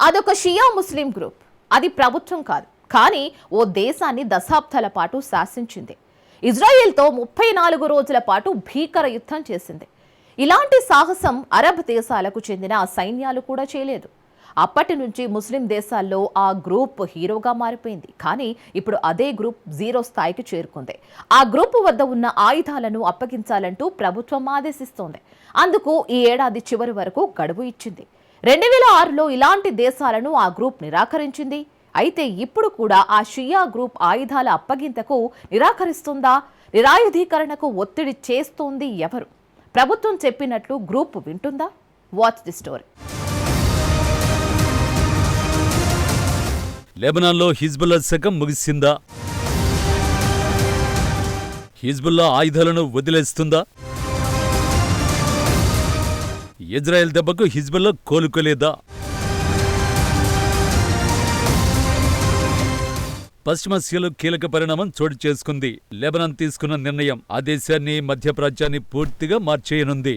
అదొక షియా ముస్లిం గ్రూప్. అది ప్రభుత్వం కాదు, కానీ ఓ దేశాన్ని దశాబ్దాల పాటు శాసించింది. ఇజ్రాయెల్తో 34 రోజుల పాటు భీకర యుద్ధం చేసింది. ఇలాంటి సాహసం అరబ్ దేశాలకు చెందిన సైన్యాలు కూడా చేయలేదు. అప్పటి నుంచి ముస్లిం దేశాల్లో ఆ గ్రూప్ హీరోగా మారిపోయింది. కానీ ఇప్పుడు అదే గ్రూప్ జీరో స్థాయికి చేరుకుంది. ఆ గ్రూప్ వద్ద ఉన్న ఆయుధాలను అప్పగించాలంటూ ప్రభుత్వం ఆదేశిస్తోంది. అందుకు ఈ ఏడాది చివరి వరకు గడువు ఇచ్చింది. 2006లో ఇలాంటి దేశాలను ఆ గ్రూప్ నిరాకరించింది. అయితే ఇప్పుడు కూడా ఆ షియా గ్రూప్ ఆయుధాల అప్పగింతకు నిరాకరిస్తుందా? నిరాయుధీకరణకు ఒత్తిడి చేస్తోంది ఎవరు? ప్రభుత్వం చెప్పినట్లు గ్రూప్ వింటుందా? Watch the story. లెబనాన్లో హిజ్బుల్లా శకం ముగిసిందా? హిజ్బుల్లా ఆయుధాలను వదిలేస్తుందా? ఇజ్రాయెల్ దెబ్బకు హిజ్బుల్లా కోలుకోలేదా? పశ్చిమాసియాలో కీలక పరిణామం చోటు చేసుకుంది. లెబనాన్ తీసుకున్న నిర్ణయం ఆ దేశాన్ని, మధ్యప్రాచ్యాన్ని పూర్తిగా మార్చేయనుంది.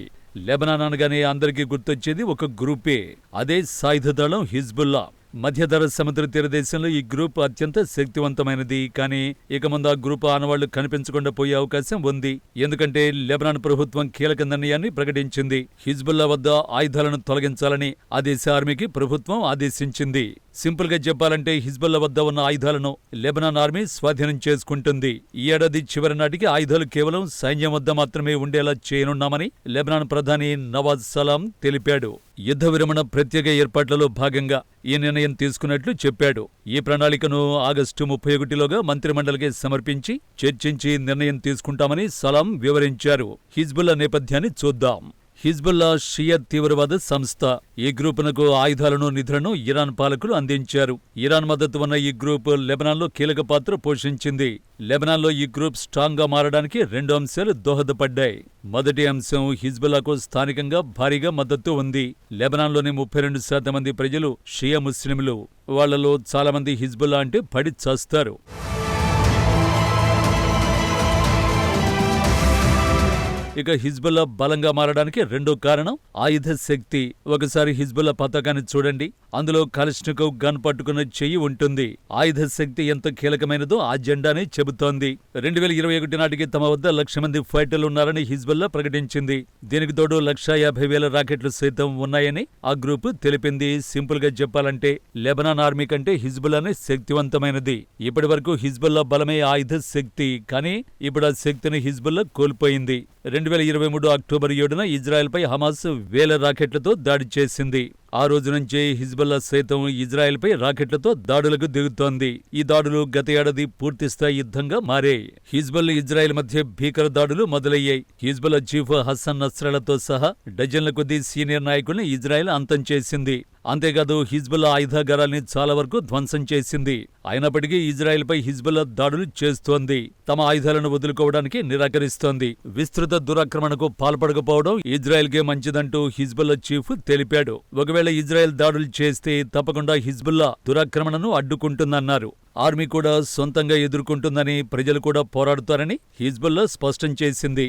లెబనాన్ అనగానే అందరికీ గుర్తొచ్చేది ఒక గ్రూపే, అదే సాయుధ దళం హిజ్బుల్లా. మధ్యధర సముద్ర తీర దేశంలో ఈ గ్రూప్ అత్యంత శక్తివంతమైనది. కానీ ఇక ముందు ఆ గ్రూప్ ఆనవాళ్లు కనిపించకుండా పోయే అవకాశం ఉంది. ఎందుకంటే లెబనాన్ ప్రభుత్వం కీలక నిర్ణయాన్ని ప్రకటించింది. హిజ్బుల్లా వద్ద ఆయుధాలను తొలగించాలని ఆ దేశ ఆర్మీకి ప్రభుత్వం ఆదేశించింది. సింపుల్ గా చెప్పాలంటే హిజ్బుల్లా వద్ద ఉన్న ఆయుధాలను లెబనాన్ ఆర్మీ స్వాధీనం చేసుకుంటుంది. ఈ ఏడాది చివరి నాటికి ఆయుధాలు కేవలం సైన్యం వద్ద మాత్రమే ఉండేలా చేయనున్నామని లెబనాన్ ప్రధాని నవాజ్ సలాం తెలిపాడు. యుద్ధ విరమణ ప్రత్యేక ఏర్పాట్లలో భాగంగా ఈ నిర్ణయం తీసుకున్నట్లు చెప్పాడు. ఈ ప్రణాళికను ఆగస్టు 31లోగా మంత్రిమండలికి సమర్పించి చర్చించి నిర్ణయం తీసుకుంటామని సలాం వివరించారు. హిజ్బుల్లా నేపథ్యాన్ని చూద్దాం. హిజ్బుల్లా షియా తీవ్రవాద సంస్థ. ఈ గ్రూపునకు ఆయుధాలను, నిధులను ఇరాన్ పాలకులు అందించారు. ఇరాన్ మద్దతు ఉన్న ఈ గ్రూప్ లెబనాన్లో కీలక పాత్ర పోషించింది. లెబనాన్లో ఈ గ్రూప్ స్ట్రాంగ్ గా మారడానికి 2 అంశాలు దోహదపడ్డాయి. మొదటి అంశం, హిజ్బుల్లాకు స్థానికంగా భారీగా మద్దతు ఉంది. లెబనాన్లోని 32% మంది ప్రజలు షియా ముస్లింలు. వాళ్లలో చాలా మంది హిజ్బుల్లా అంటే పడి చస్తారు. ఇక హిజ్బుల్లా బలంగా మారడానికి రెండో కారణం ఆయుధ శక్తి. ఒకసారి హిజ్బుల్లా పతాకాన్ని చూడండి, అందులో కలష్నికోవ్ గన్ పట్టుకున్న చెయ్యి ఉంటుంది. ఆయుధ శక్తి ఎంత కీలకమైనదో ఆ జెండానే చెబుతోంది. 2021 నాటికి తమ వద్ద 1,00,000 మంది ఫైటర్లు ఉన్నారని హిజ్బుల్లా ప్రకటించింది. దీనికి తోడు 1,50,000 రాకెట్లు సైతం ఉన్నాయని ఆ గ్రూప్ తెలిపింది. సింపుల్ గా చెప్పాలంటే లెబనాన్ ఆర్మీ కంటే హిజ్బుల్లానే శక్తివంతమైనది. ఇప్పటి వరకు హిజ్బుల్లా బలమే ఆయుధ శక్తి. కానీ ఇప్పుడు ఆ శక్తిని హిజ్బుల్లా కోల్పోయింది. 2023 అక్టోబర్ 7న ఇజ్రాయెల్పై హమాస్ వేల రాకెట్లతో దాడి చేసింది. ఆ రోజు నుంచే హిజ్బుల్లా సైతం ఇజ్రాయెల్పై రాకెట్లతో దాడులకు దిగుతోంది. ఈ దాడులు గత ఏడాది పూర్తిస్థాయి యుద్ధంగా మారాయి. హిజ్బుల్లా ఇజ్రాయెల్ మధ్య భీకర దాడులు మొదలయ్యాయి. హిజ్బుల్లా చీఫ్ హసన్ నస్రల్లాతో సహా డజన్ల కొద్దీ సీనియర్ నాయకుల్ని ఇజ్రాయెల్ అంతం చేసింది. అంతేకాదు హిజ్బుల్లా ఆయుధాగారాల్ని చాలా వరకు ధ్వంసం చేసింది. అయినప్పటికీ ఇజ్రాయెల్పై హిజ్బుల్లా దాడులు చేస్తోంది. తమ ఆయుధాలను వదులుకోవడానికి నిరాకరిస్తోంది. విస్తృత దురాక్రమణకు పాల్పడకపోవడం ఇజ్రాయెల్కే మంచిదంటూ హిజ్బుల్లా చీఫ్ తెలిపాడు. ఒకవేళ ఇజ్రాయెల్ దాడులు చేస్తే తప్పకుండా హిజ్బుల్లా దురాక్రమణను అడ్డుకుంటుందన్నారు. ఆర్మీ కూడా సొంతంగా ఎదుర్కొంటుందని, ప్రజలు కూడా పోరాడుతారని హిజ్బుల్లా స్పష్టం చేసింది.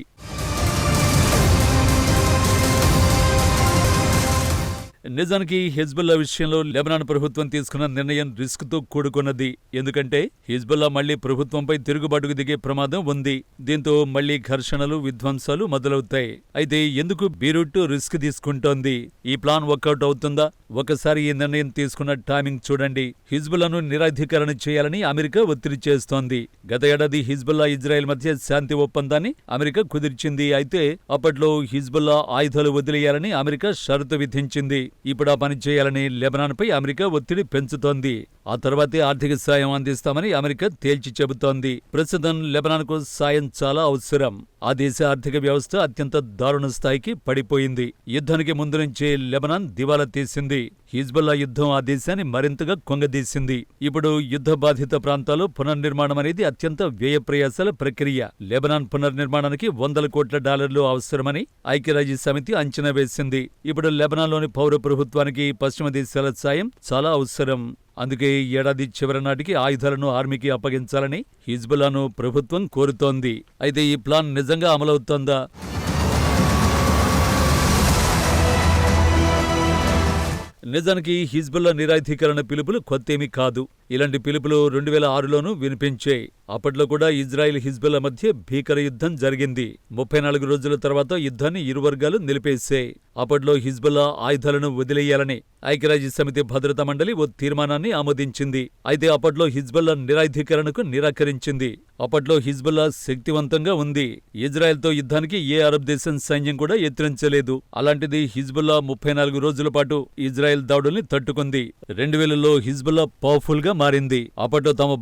నిజానికి హిజ్బుల్లా విషయంలో లెబనాన్ ప్రభుత్వం తీసుకున్న నిర్ణయం రిస్క్తో కూడుకున్నది. ఎందుకంటే హిజ్బుల్లా మళ్లీ ప్రభుత్వంపై తిరుగుబాటుకు దిగే ప్రమాదం ఉంది. దీంతో మళ్లీ ఘర్షణలు, విధ్వంసాలు మొదలవుతాయి. అయితే ఎందుకు బీరూట్ రిస్క్ తీసుకుంటోంది? ఈ ప్లాన్ వర్కౌట్ అవుతుందా? ఒకసారి ఈ నిర్ణయం తీసుకున్న టైమింగ్ చూడండి. హిజ్బుల్లాను నిరాయుధీకరణ చేయాలని అమెరికా ఒత్తిడి చేస్తోంది. గత ఏడాది హిజ్బుల్లా ఇజ్రాయెల్ మధ్య శాంతి ఒప్పందాన్ని అమెరికా కుదిర్చింది. అయితే అప్పట్లో హిజ్బుల్లా ఆయుధాలు వదిలేయాలని అమెరికా షరతు విధించింది. ఇప్పుడు ఆ పని చేయాలని లెబనాన్పై అమెరికా ఒత్తిడి పెంచుతోంది. ఆ తర్వాతే ఆర్థిక సాయం అందిస్తామని అమెరికా తేల్చి చెబుతోంది. ప్రస్తుతం లెబనాన్కు సాయం చాలా అవసరం. ఆ దేశ ఆర్థిక వ్యవస్థ అత్యంత దారుణ స్థాయికి పడిపోయింది. యుద్ధానికి ముందు నుంచే లెబనాన్ దివాలా తీసింది. హిజ్బుల్లా యుద్ధం ఆ దేశాన్ని మరింతగా కొంగదీసింది. ఇప్పుడు యుద్ధ బాధిత ప్రాంతాల్లో పునర్నిర్మాణం అనేది అత్యంత వ్యయ ప్రయాసాల ప్రక్రియ. లెబనాన్ పునర్నిర్మాణానికి $100 కోట్ల అవసరమని ఐక్యరాజ్య సమితి అంచనా వేసింది. ఇప్పుడు లెబనాన్లోని పౌర ప్రభుత్వానికి పశ్చిమ దేశాల సాయం చాలా అవసరం. అందుకే ఏడాది చివరి నాటికి ఆయుధాలను ఆర్మీకి అప్పగించాలని హిజ్బుల్లాను ప్రభుత్వం కోరుతోంది. అయితే ఈ ప్లాన్ నిజంగా అమలవుతోందా? నిజానికి హిజ్బుల్లా నిరాయుధీకరణ పిలుపులు కొత్తేమీ కాదు. ఇలాంటి పిలుపులు 2006లోనూ వినిపించాయి. అప్పట్లో కూడా ఇజ్రాయెల్ హిజ్బుల్లా మధ్య భీకర యుద్ధం జరిగింది. 34 రోజుల తర్వాత యుద్ధాన్ని ఇరు వర్గాలు నిలిపేశాయి. అప్పట్లో హిజ్బుల్లా ఆయుధాలను వదిలేయాలని ఐక్యరాజ్యసమితి భద్రతా మండలి ఓ తీర్మానాన్ని ఆమోదించింది. అయితే అప్పట్లో హిజ్బుల్లా నిరాయుధీకరణకు నిరాకరించింది. అప్పట్లో హిజ్బుల్లా శక్తివంతంగా ఉంది. ఇజ్రాయెల్తో యుద్ధానికి ఏ అరబ్ దేశం సైన్యం కూడా ఎత్తిరించలేదు. అలాంటిది హిజ్బుల్లా 34 రోజుల పాటు ఇజ్రాయెల్ దాడుల్ని తట్టుకుంది. 2000లో హిజ్బుల్లా పవర్ఫుల్ గా మారింది. అప్పట్లో తమ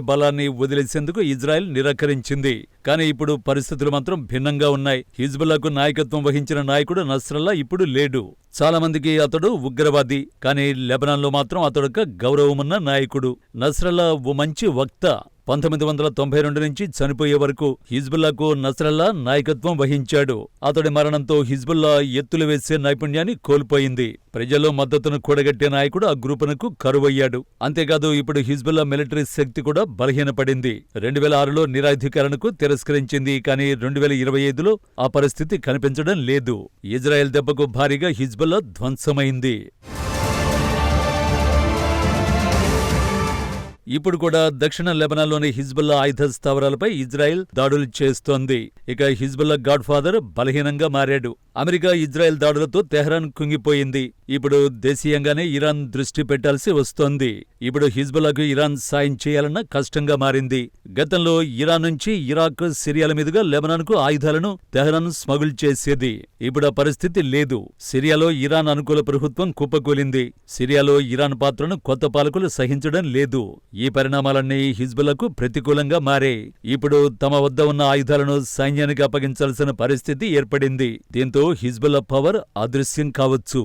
బలాన్ని వదిలేసేందుకు ఇజ్రాయెల్ నిరాకరించింది. కానీ ఇప్పుడు పరిస్థితులు మాత్రం భిన్నంగా ఉన్నాయి. హిజ్బుల్లాకు నాయకత్వం వహించిన నాయకుడు నస్రల్లా ఇప్పుడు లేడు. చాలా మందికి అతడు ఉగ్రవాది, కానీ లెబనాన్లో మాత్రం అతడొక గౌరవమున్న నాయకుడు. నస్రల్లా ఓ మంచి వక్త. 1992 నుంచి చనిపోయే వరకు హిజ్బుల్లాకు నస్రల్లా నాయకత్వం వహించాడు. అతడి మరణంతో హిజ్బుల్లా ఎత్తులు వేసే నైపుణ్యాన్ని కోల్పోయింది. ప్రజల్లో మద్దతును కూడగట్టే నాయకుడు ఆ గ్రూపునకు కరువయ్యాడు. అంతేకాదు ఇప్పుడు హిజ్బుల్లా మిలిటరీ శక్తి కూడా బలహీనపడింది. 2006లో నిరాయుధీకరణకు తిరస్కరించింది. కానీ 2025లో ఆ పరిస్థితి కనిపించడం లేదు. ఇజ్రాయెల్ దెబ్బకు భారీగా హిజ్బుల్లా ధ్వంసమైంది. ఇప్పుడు కూడా దక్షిణ లెబనాన్లోని హిజ్బుల్లా ఆయుధ స్థావరాలపై ఇజ్రాయెల్ దాడులు చేస్తోంది. ఇక హిజ్బుల్లా గాడ్ ఫాదర్ బలహీనంగా మారాడు. అమెరికా ఇజ్రాయెల్ దాడులతో తెహ్రాన్ కుంగిపోయింది. ఇప్పుడు దేశీయంగానే ఇరాన్ దృష్టి పెట్టాల్సి వస్తోంది. ఇప్పుడు హిజ్బుల్లాకు ఇరాన్ సాయం చేయాలన్న కష్టంగా మారింది. గతంలో ఇరాన్ నుంచి ఇరాక్, సిరియాల మీదుగా లెబనాన్కు ఆయుధాలను తెహ్రాన్ స్మగుల్ చేసేది. ఇప్పుడు ఆ పరిస్థితి లేదు. సిరియాలో ఇరాన్ అనుకూల ప్రభుత్వం కుప్పకూలింది. సిరియాలో ఇరాన్ పాత్రను కొత్త పాలకులు సహించడం లేదు. ఈ పరిణామాలన్నీ హిజ్బుల్లాకు ప్రతికూలంగా మారాయి. ఇప్పుడు తమ వద్ద ఉన్న ఆయుధాలను సైన్యానికి అప్పగించాల్సిన పరిస్థితి ఏర్పడింది. దీంతో హిజ్బుల్లా పవర్ అదృశ్యం కావచ్చు.